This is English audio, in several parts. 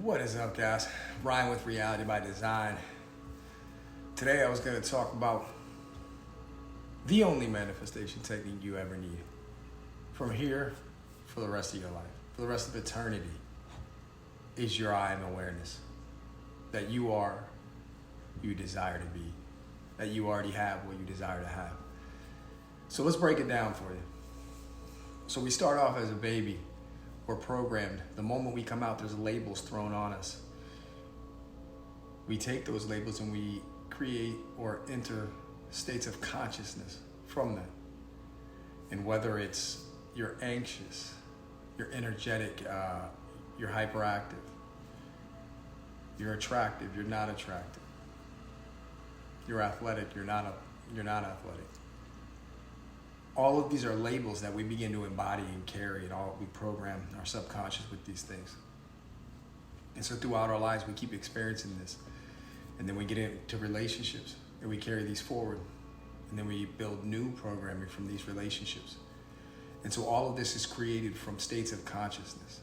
What is up, guys? Ryan with Reality by Design. Today I was going to talk about the only manifestation technique you ever need. From here, for the rest of your life, for the rest of eternity, is your I am awareness. That you are who you desire to be. That you already have what you desire to have. So let's break it down for you. So we start off as a baby. We're programmed. The moment we come out, there's labels thrown on us. We take those labels and we create or enter states of consciousness from that. And whether it's you're anxious, you're energetic, you're hyperactive, you're attractive, you're not attractive, you're athletic, you're not athletic. All of these are labels that we begin to embody and carry, and we program our subconscious with these things. And so throughout our lives, we keep experiencing this. And then we get into relationships, and we carry these forward. And then we build new programming from these relationships. And so all of this is created from states of consciousness.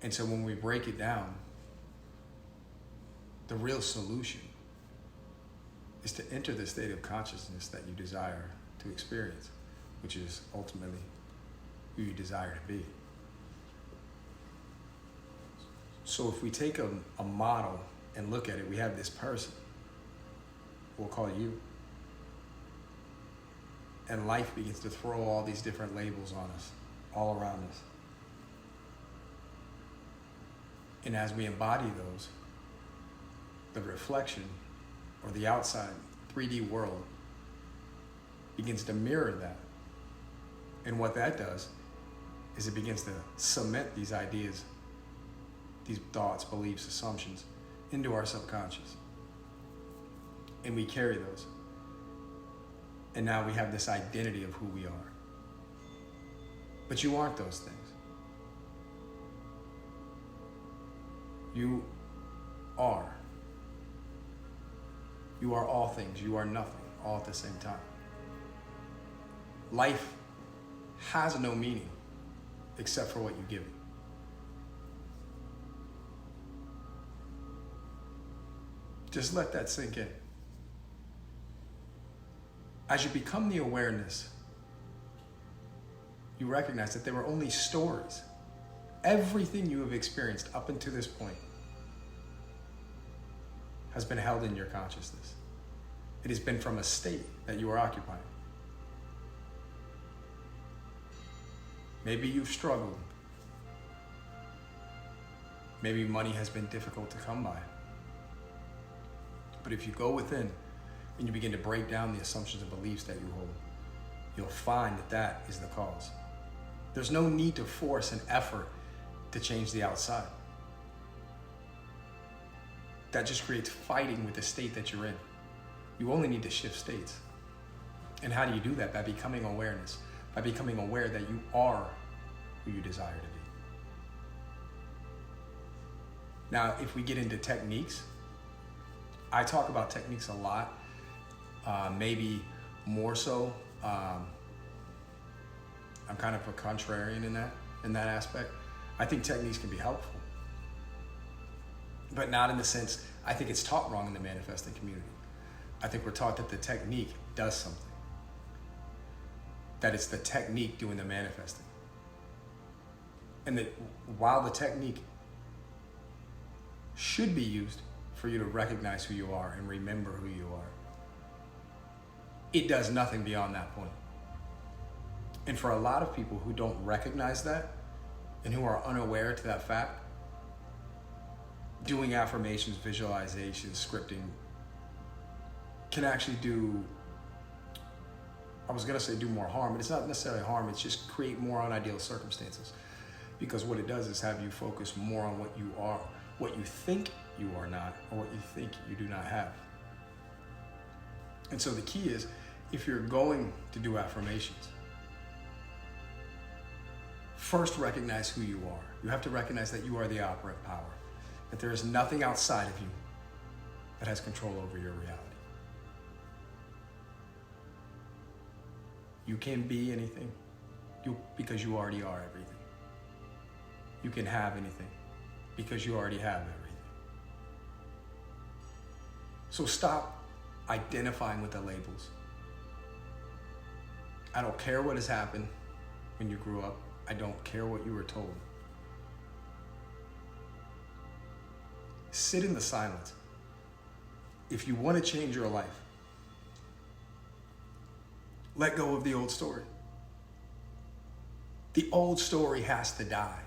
And so when we break it down, the real solution is to enter the state of consciousness that you desire to experience, which is ultimately who you desire to be. So if we take a model and look at it, we have this person, we'll call it you, and life begins to throw all these different labels on us, all around us. And as we embody those, the reflection or the outside 3D world begins to mirror that. And what that does is it begins to cement these ideas, these thoughts, beliefs, assumptions into our subconscious. And we carry those. And now we have this identity of who we are. But you aren't those things. You are. You are all things. You are nothing, all at the same time. Life has no meaning except for what you give it. Just let that sink in. As you become the awareness, you recognize that there were only stories. Everything you have experienced up until this point has been held in your consciousness. It has been from a state that you are occupying. Maybe you've struggled. Maybe money has been difficult to come by. But if you go within and you begin to break down the assumptions and beliefs that you hold, you'll find that that is the cause. There's no need to force an effort to change the outside. That just creates fighting with the state that you're in. You only need to shift states. And how do you do that? By becoming awareness. By becoming aware that you are who you desire to be. Now, if we get into techniques, I talk about techniques a lot. Maybe more so. I'm kind of a contrarian in that aspect. I think techniques can be helpful. But not in the sense, I think it's taught wrong in the manifesting community. I think we're taught that the technique does something. That it's the technique doing the manifesting. And that while the technique should be used for you to recognize who you are and remember who you are, it does nothing beyond that point. And for a lot of people who don't recognize that and who are unaware to that fact, doing affirmations, visualizations, scripting can actually do, I was gonna say do more harm, but it's not necessarily harm, it's just create more unideal circumstances. Because what it does is have you focus more on what you are, what you think you are not, or what you think you do not have. And so the key is, if you're going to do affirmations, first recognize who you are. You have to recognize that you are the operant power. That there is nothing outside of you that has control over your reality. You can be anything because you already are everything. you can have anything because you already have everything. So stop identifying with the labels. I don't care what has happened when you grew up. I don't care what you were told. Sit in the silence. If you want to change your life, let go of the old story. The old story has to die.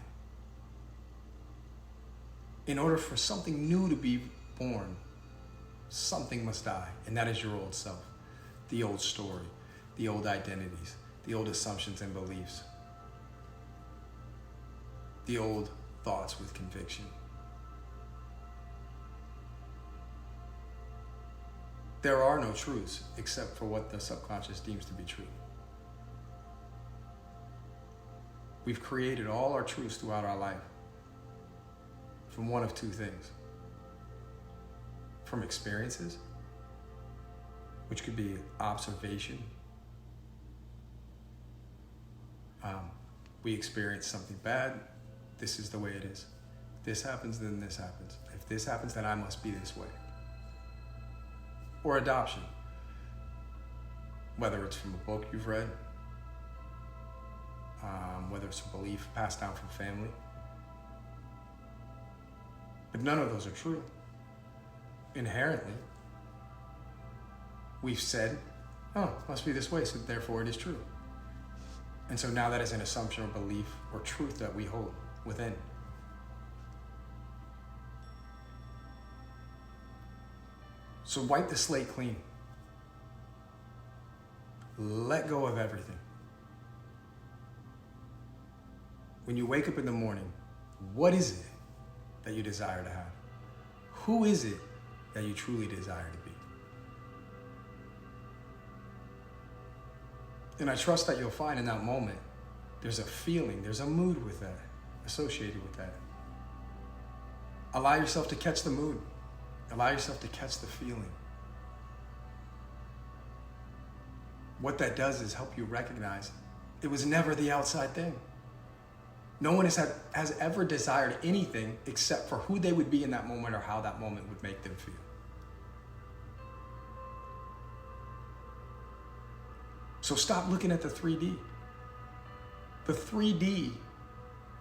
In order for something new to be born, something must die, and that is your old self, the old story, the old identities, the old assumptions and beliefs, the old thoughts with conviction. There are no truths except for what the subconscious deems to be true. We've created all our truths throughout our life from one of two things. From experiences, which could be observation. We experience something bad, this is the way it is. If this happens, then this happens. If this happens, then I must be this way. Or adoption, whether it's from a book you've read, whether it's a belief passed down from family. But none of those are true. Inherently, we've said, oh, it must be this way, so therefore it is true. And so now that is an assumption or belief or truth that we hold within. So wipe the slate clean. Let go of everything. When you wake up in the morning, what is it that you desire to have? Who is it that you truly desire to be? And I trust that you'll find in that moment, there's a feeling, there's a mood with that, associated with that. Allow yourself to catch the mood. Allow yourself to catch the feeling. What that does is help you recognize it was never the outside thing. No one has ever desired anything except for who they would be in that moment or how that moment would make them feel. So stop looking at the 3D. The 3D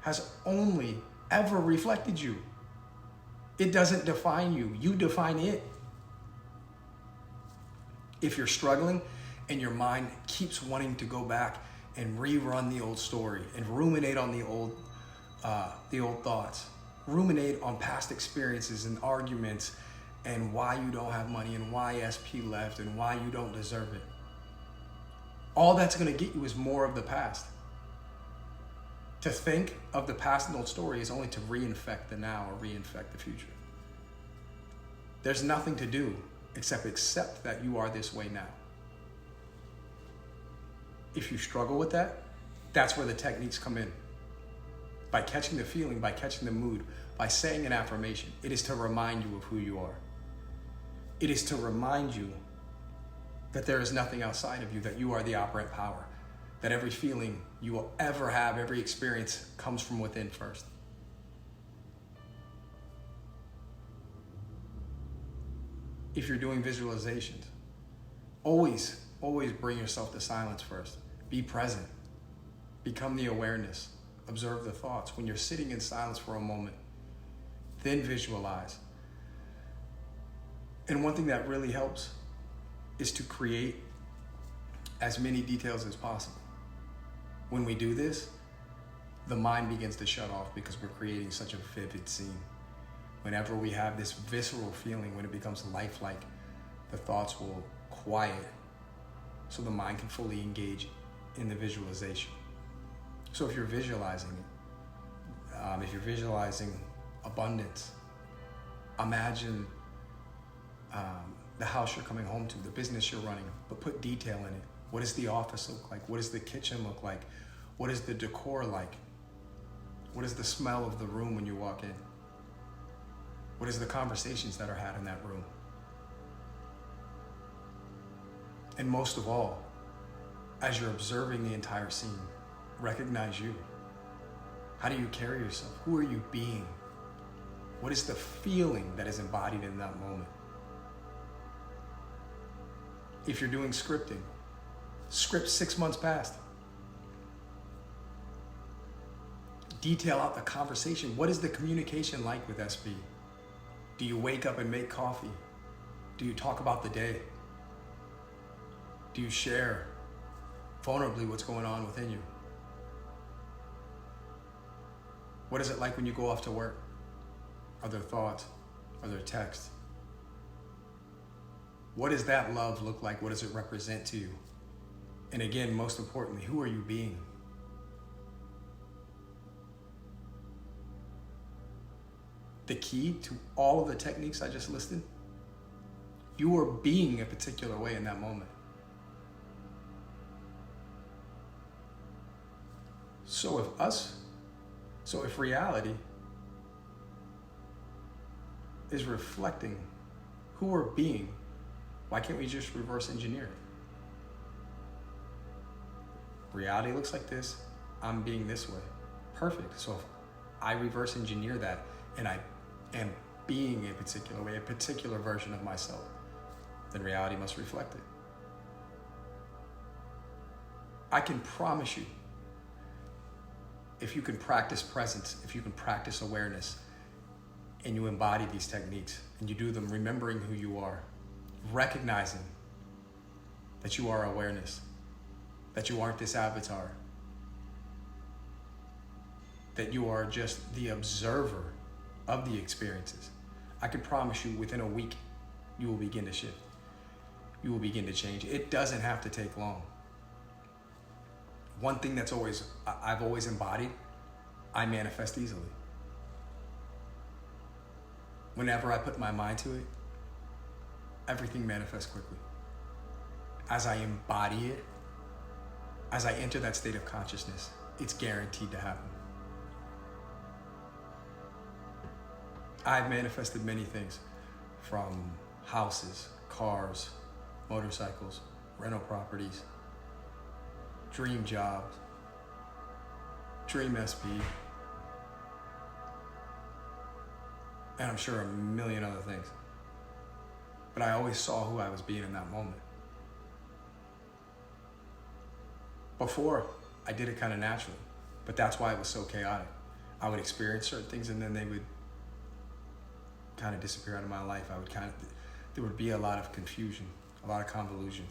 has only ever reflected you. It doesn't define you. You define it. If you're struggling and your mind keeps wanting to go back and rerun the old story and ruminate on the old thoughts, ruminate on past experiences and arguments and why you don't have money and why SP left and why you don't deserve it. All that's going to get you is more of the past. To think of the past and old story is only to reinfect the now or reinfect the future. There's nothing to do except accept that you are this way now. If you struggle with that, that's where the techniques come in. By catching the feeling, by catching the mood, by saying an affirmation, it is to remind you of who you are. It is to remind you that there is nothing outside of you, that you are the operant power, that every feeling you will ever have, every experience comes from within first. If you're doing visualizations, always bring yourself to silence first. Be present. Become the awareness. Observe the thoughts. When you're sitting in silence for a moment, then visualize. And one thing that really helps is to create as many details as possible. When we do this, the mind begins to shut off because we're creating such a vivid scene. Whenever we have this visceral feeling, when it becomes lifelike, the thoughts will quiet so the mind can fully engage in the visualization. So if you're visualizing it, if you're visualizing abundance, imagine the house you're coming home to, the business you're running, but put detail in it. What does the office look like? What does the kitchen look like? What is the decor like? What is the smell of the room when you walk in? What is the conversations that are had in that room? And most of all, as you're observing the entire scene, recognize you. How do you carry yourself? Who are you being? What is the feeling that is embodied in that moment? If you're doing scripting, script 6 months past. Detail out the conversation. What is the communication like with SB? Do you wake up and make coffee? Do you talk about the day? Do you share vulnerably what's going on within you? What is it like when you go off to work? Are there thoughts? Are there texts? What does that love look like? What does it represent to you? And again, most importantly, who are you being? The key to all of the techniques I just listed, you are being a particular way in that moment. So if reality is reflecting who we're being, why can't we just reverse engineer it? Reality looks like this, I'm being this way. Perfect. So if I reverse engineer that and I am being a particular way, a particular version of myself, then reality must reflect it. I can promise you, if you can practice presence, if you can practice awareness, and you embody these techniques, and you do them remembering who you are, recognizing that you are awareness, that you aren't this avatar, that you are just the observer of the experiences, I can promise you within a week, you will begin to shift. You will begin to change. It doesn't have to take long. One thing that's I've always embodied, I manifest easily. Whenever I put my mind to it, everything manifests quickly. As I embody it, as I enter that state of consciousness, it's guaranteed to happen. I've manifested many things, from houses, cars, motorcycles, rental properties, dream jobs, dream SP, and I'm sure a million other things. But I always saw who I was being in that moment. Before, I did it kind of naturally, but that's why it was so chaotic. I would experience certain things and then they would kind of disappear out of my life. There would be a lot of confusion, a lot of convolution,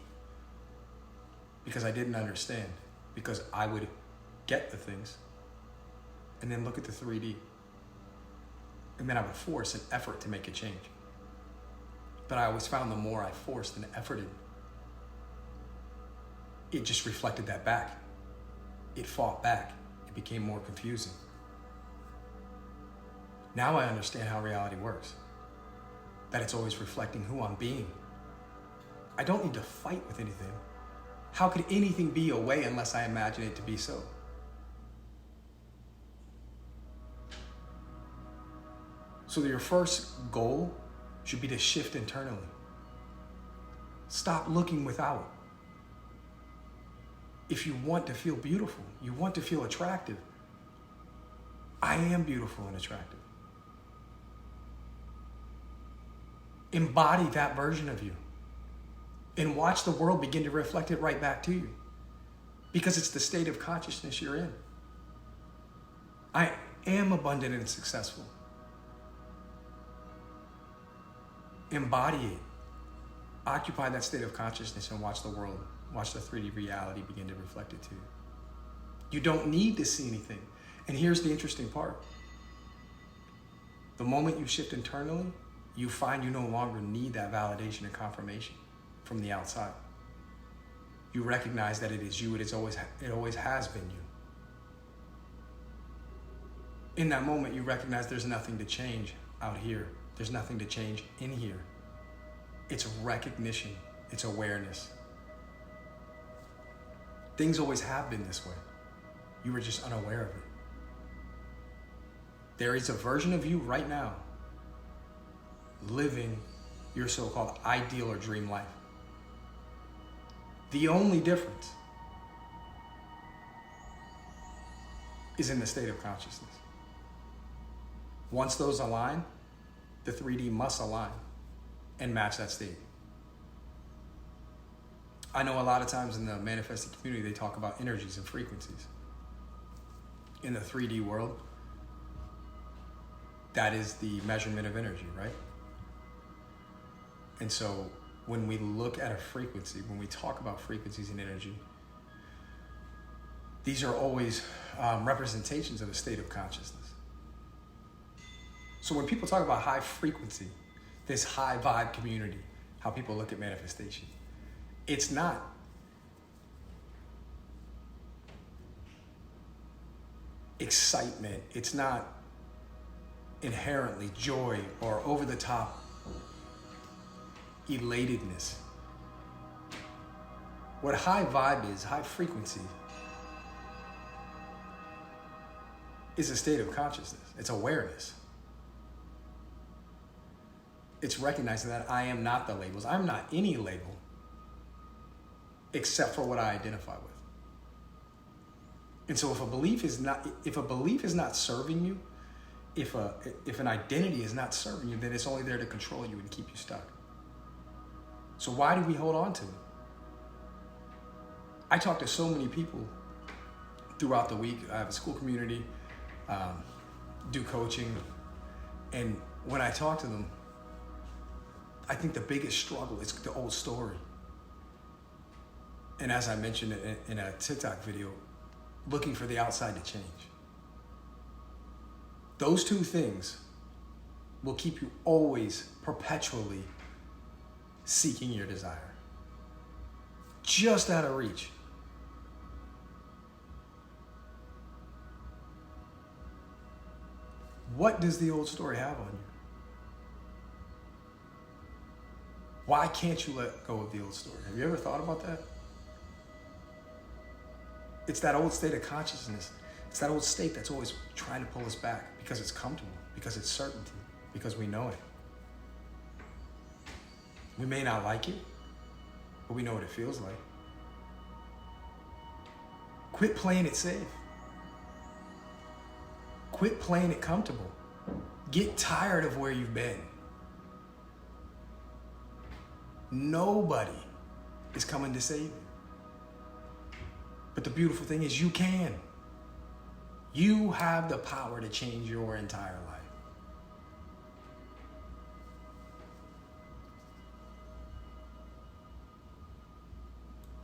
because I didn't understand, because I would get the things and then look at the 3D, and then I would force an effort to make a change. But I always found the more I forced and efforted, it just reflected that back. It fought back. It became more confusing. Now I understand how reality works, that it's always reflecting who I'm being. I don't need to fight with anything. How could anything be a way unless I imagine it to be so? So your first goal should be to shift internally. Stop looking without. If you want to feel beautiful, you want to feel attractive, I am beautiful and attractive. Embody that version of you and watch the world begin to reflect it right back to you, because it's the state of consciousness you're in. I am abundant and successful. Embody it. Occupy that state of consciousness and watch the world, watch the 3D reality begin to reflect it to you. You don't need to see anything. And here's the interesting part. The moment you shift internally, you find you no longer need that validation and confirmation from the outside. You recognize that it is you, it always has been you. In that moment, you recognize there's nothing to change out here. There's nothing to change in here. It's recognition, it's awareness. Things always have been this way. You were just unaware of it. There is a version of you right now living your so-called ideal or dream life. The only difference is in the state of consciousness. Once those align, the 3D must align and match that state. I know a lot of times in the manifesting community, they talk about energies and frequencies. In the 3D world, that is the measurement of energy, right? And so when we look at a frequency, when we talk about frequencies and energy, these are always representations of a state of consciousness. So when people talk about high frequency, this high vibe community, how people look at manifestation, it's not excitement, it's not inherently joy or over the top elatedness. What high vibe is, high frequency, is a state of consciousness. It's awareness. It's recognizing that I am not the labels. I'm not any label except for what I identify with. And so if a belief is not serving you, if an identity is not serving you, then it's only there to control you and keep you stuck. So why do we hold on to it? I talk to so many people throughout the week. I have a school community, do coaching, and when I talk to them, I think the biggest struggle is the old story. And as I mentioned in a TikTok video, looking for the outside to change. Those two things will keep you always perpetually seeking your desire. Just out of reach. What does the old story have on you? Why can't you let go of the old story? Have you ever thought about that? It's that old state of consciousness. It's that old state that's always trying to pull us back because it's comfortable, because it's certainty, because we know it. We may not like it, but we know what it feels like. Quit playing it safe. Quit playing it comfortable. Get tired of where you've been. Nobody is coming to save you. But the beautiful thing is you can. You have the power to change your entire life.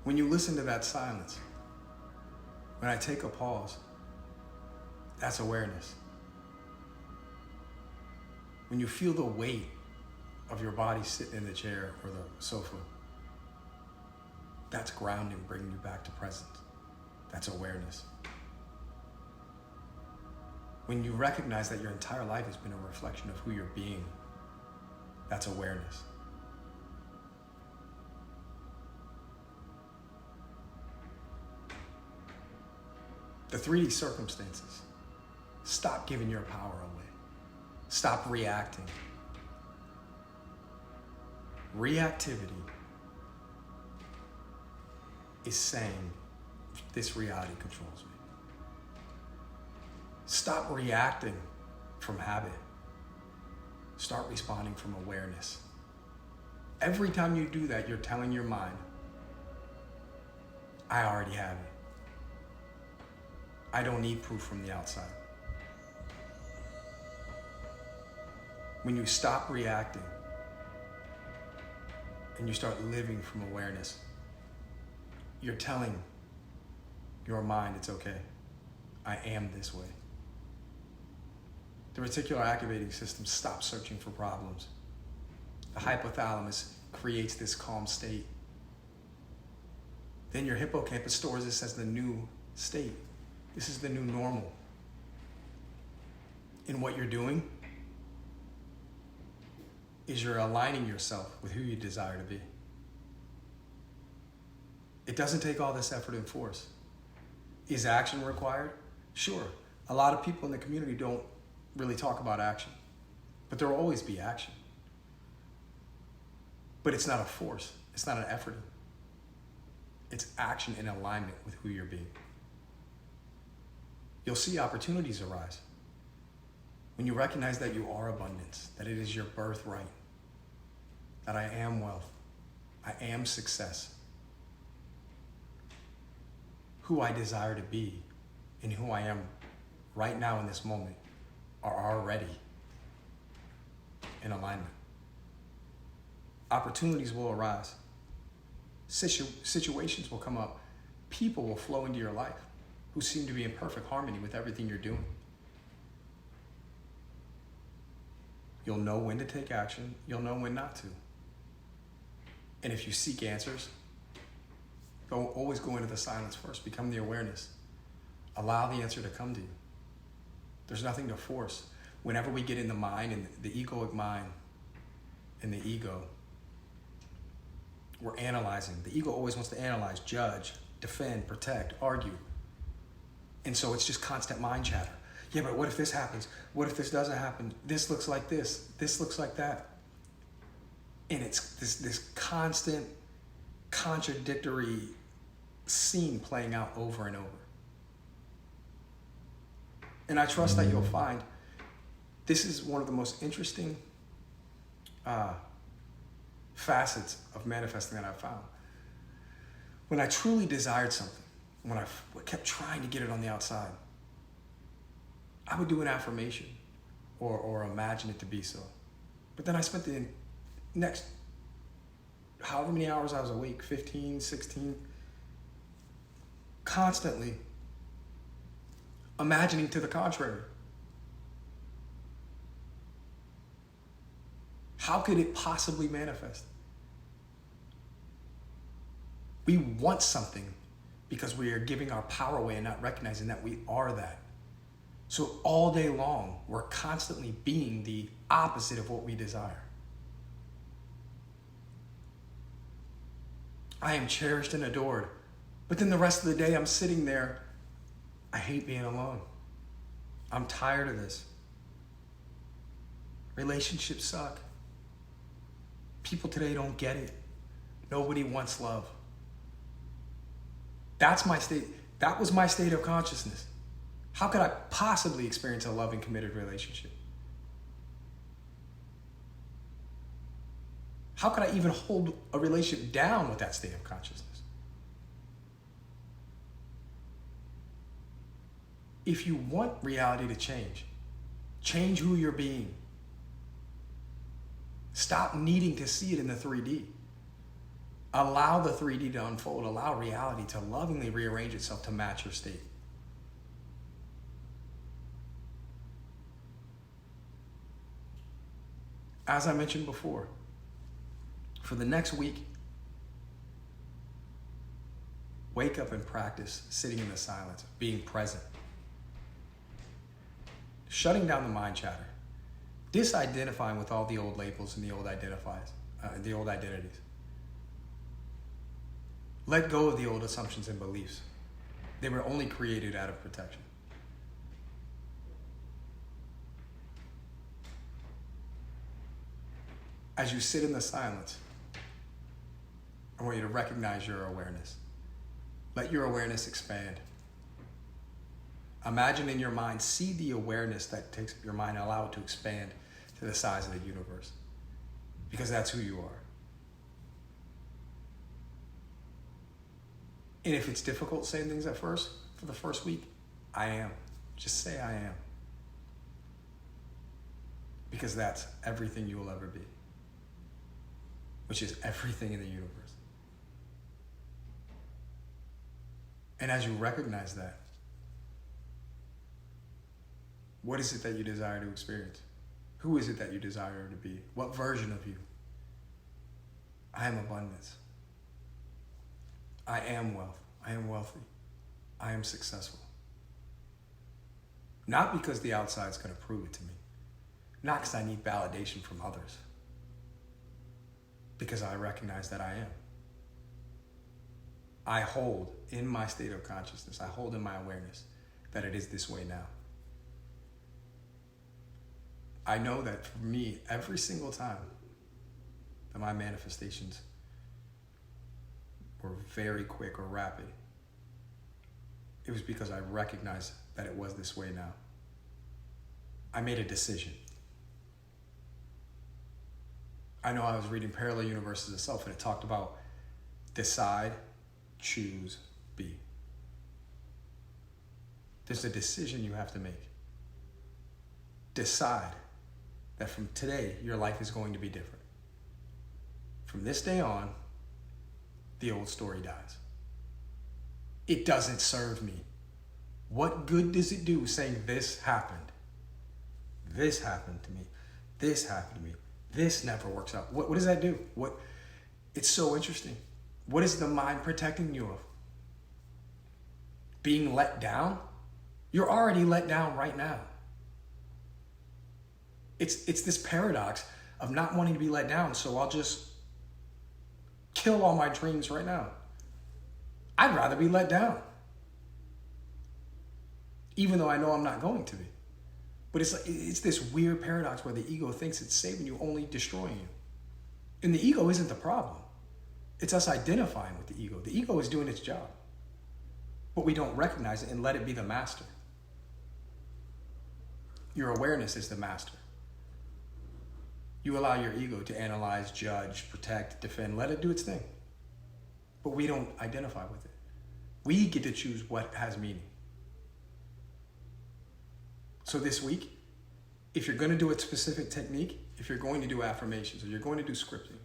When you listen to that silence, when I take a pause, that's awareness. When you feel the weight of your body sitting in the chair or the sofa, that's grounding, bringing you back to presence. That's awareness. When you recognize that your entire life has been a reflection of who you're being, that's awareness. The 3D circumstances. Stop giving your power away. Stop reacting. Reactivity is saying, this reality controls me. Stop reacting from habit. Start responding from awareness. Every time you do that, you're telling your mind, I already have it. I don't need proof from the outside. When you stop reacting and you start living from awareness, you're telling your mind it's okay. I am this way. The reticular activating system stops searching for problems. The hypothalamus creates this calm state. Then your hippocampus stores this as the new state. This is the new normal. And what you're doing is you're aligning yourself with who you desire to be. It doesn't take all this effort and force. Is action required? Sure. A lot of people in the community don't really talk about action, but there will always be action. But it's not a force. It's not an effort. It's action in alignment with who you're being. You'll see opportunities arise. When you recognize that you are abundance, that it is your birthright, that I am wealth, I am success, who I desire to be and who I am right now in this moment are already in alignment. Opportunities will arise. Situations will come up. People will flow into your life who seem to be in perfect harmony with everything you're doing. You'll know when to take action. You'll know when not to. And if you seek answers, always go into the silence first. Become the awareness. Allow the answer to come to you. There's nothing to force. Whenever we get in the mind and the egoic mind and the ego, we're analyzing. The ego always wants to analyze, judge, defend, protect, argue. And so it's just constant mind chatter. Yeah, but what if this happens? What if this doesn't happen? This looks like this. This looks like that. And it's this constant contradictory scene playing out over and over. And I trust that you'll find this is one of the most interesting facets of manifesting that I've found. When I truly desired something, when I kept trying to get it on the outside, I would do an affirmation or imagine it to be so. But then I spent the next however many hours I was awake, 15, 16, constantly imagining to the contrary. How could it possibly manifest? We want something because we are giving our power away and not recognizing that we are that. So all day long, we're constantly being the opposite of what we desire. I am cherished and adored, but then the rest of the day I'm sitting there, I hate being alone. I'm tired of this. Relationships suck. People today don't get it. Nobody wants love. That's my state. That was my state of consciousness. How could I possibly experience a loving, committed relationship? How could I even hold a relationship down with that state of consciousness? If you want reality to change who you're being. Stop needing to see it in the 3D. Allow the 3D to unfold. Allow reality to lovingly rearrange itself to match your state. As I mentioned before, for the next week, wake up and practice sitting in the silence, being present. Shutting down the mind chatter. Disidentifying with all the old labels and the old identities. Let go of the old assumptions and beliefs. They were only created out of protection. As you sit in the silence, I want you to recognize your awareness. Let your awareness expand. Imagine in your mind, see the awareness that takes up your mind and allow it to expand to the size of the universe. Because that's who you are. And if it's difficult saying things at first, for the first week, I am. Just say I am. Because that's everything you will ever be. Which is everything in the universe. And as you recognize that, what is it that you desire to experience? Who is it that you desire to be? What version of you? I am abundance. I am wealth. I am wealthy. I am successful. Not because the outside is going to prove it to me. Not because I need validation from others. Because I recognize that I am. I hold in my state of consciousness, I hold in my awareness that it is this way now. I know that for me, every single time that my manifestations were very quick or rapid, It was because I recognized that it was this way now. I made a decision. I know I was reading Parallel Universes of Self, and it talked about decide, choose, be. There's a decision you have to make. Decide that from today, your life is going to be different. From this day on, the old story dies. It doesn't serve me. What good does it do saying this happened? This happened to me. This happened to me. This never works out. What does that do? It's so interesting. What is the mind protecting you of? Being let down? You're already let down right now. It's this paradox of not wanting to be let down, so I'll just kill all my dreams right now. I'd rather be let down, even though I know I'm not going to be. But it's this weird paradox where the ego thinks it's saving you, only destroying you. And the ego isn't the problem. It's us identifying with the ego. The ego is doing its job, but we don't recognize it and let it be the master. Your awareness is the master. You allow your ego to analyze, judge, protect, defend, let it do its thing. But we don't identify with it. We get to choose what has meaning. So this week, if you're going to do a specific technique, if you're going to do affirmations or you're going to do scripting,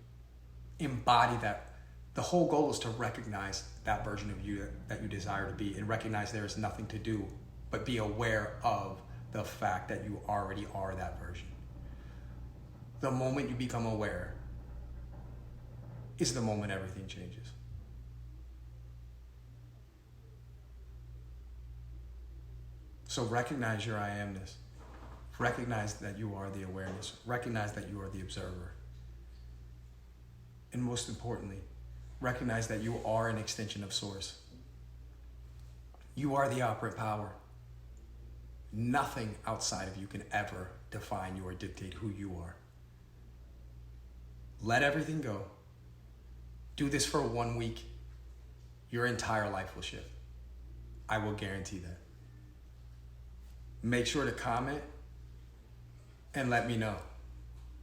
embody that. The whole goal is to recognize that version of you that you desire to be, and recognize there is nothing to do but be aware of the fact that you already are that version. The moment you become aware is the moment everything changes. So recognize your I amness. Recognize that you are the awareness. Recognize that you are the observer. And most importantly, recognize that you are an extension of Source. You are the operant power. Nothing outside of you can ever define you or dictate who you are. Let everything go. Do this for 1 week. Your entire life will shift. I will guarantee that. Make sure to comment and let me know,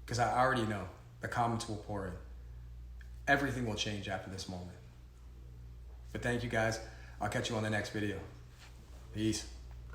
because I already know the comments will pour in. Everything will change after this moment. But thank you guys. I'll catch you on the next video. Peace.